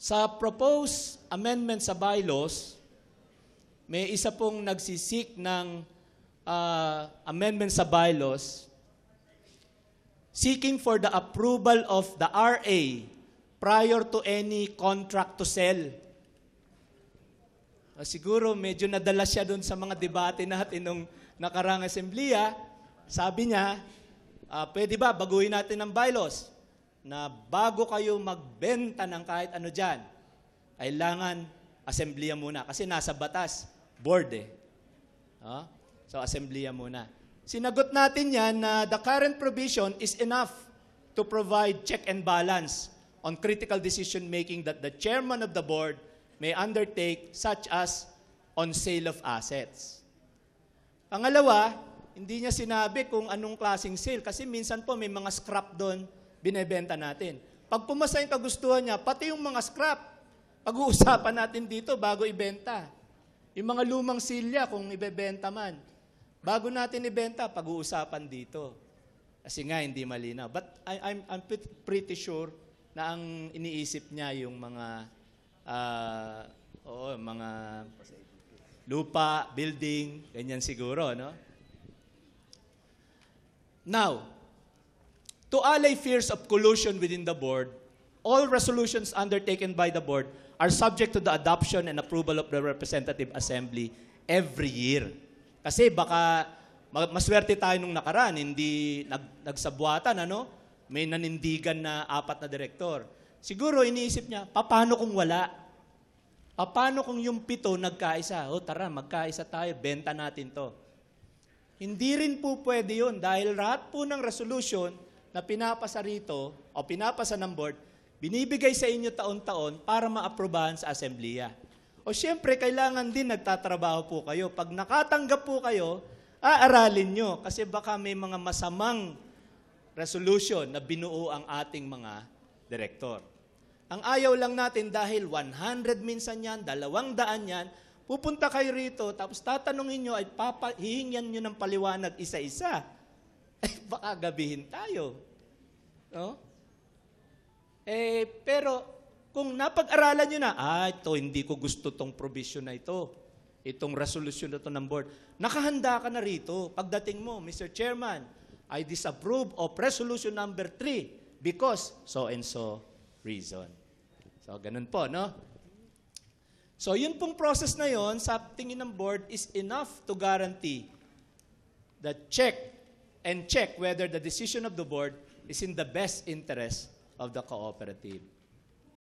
Sa proposed amendment sa bylaws, may isa pong nagsisik ng amendment sa bylaws seeking for the approval of the RA prior to any contract to sell. Siguro medyo nadala siya doon sa mga debate natin nung nakarang asembleya. Sabi niya, pwede ba baguhin natin ang bylaws na bago kayo magbenta ng kahit ano dyan, kailangan asembleya muna. Kasi nasa batas, board eh. So asembleya muna. Sinagot natin yan na the current provision is enough to provide check and balance on critical decision making that the chairman of the board may undertake, such as on sale of assets. Pangalawa, hindi niya sinabi kung anong klaseng sale kasi minsan po may mga scrap doon binebenta natin. Pag pumasa yung kagustuhan niya, pati yung mga scrap, pag-uusapan natin dito bago ibenta. Yung mga lumang silya kung ibebenta man, bago natin ibenta, pag-uusapan dito. Kasi nga hindi malinaw. But I'm pretty sure na ang iniisip niya yung mga mga lupa, building, ganyan siguro, no? Now, to allay fears of collusion within the board, all resolutions undertaken by the board are subject to the adoption and approval of the Representative Assembly every year. Kasi baka maswerte tayo nung nakaraan, hindi nagsabuatan, ano? May nanindigan na 4 na direktor. Siguro iniisip niya, paano kung wala? Paano kung yung 7 nagkaisa? O tara, magkaisa tayo, benta natin to. Hindi rin po pwede yun dahil lahat po ng resolution na pinapasa rito o pinapasa ng board, binibigay sa inyo taon-taon para maaprobahan sa asembleya. O siyempre, kailangan din nagtatrabaho po kayo. Pag nakatanggap po kayo, aaralin nyo kasi baka may mga masamang resolution na binuo ang ating mga direktor. Ang ayaw lang natin dahil 100 minsan yan, 200 yan, pupunta kayo rito, tapos tatanungin nyo, ay hihingyan nyo ng paliwanag isa-isa. Ay baka gabihin tayo. No? Pero kung napag-aralan nyo na, ito, hindi ko gusto tong provision na ito, itong resolution na ito ng board, nakahanda ka na rito. Pagdating mo, Mr. Chairman, I disapprove of resolution number 3 because so and so reason. So, ganun po, no? So, yun pong process na yun, sa tingin ng board, is enough to guarantee the check whether the decision of the board is in the best interest of the cooperative.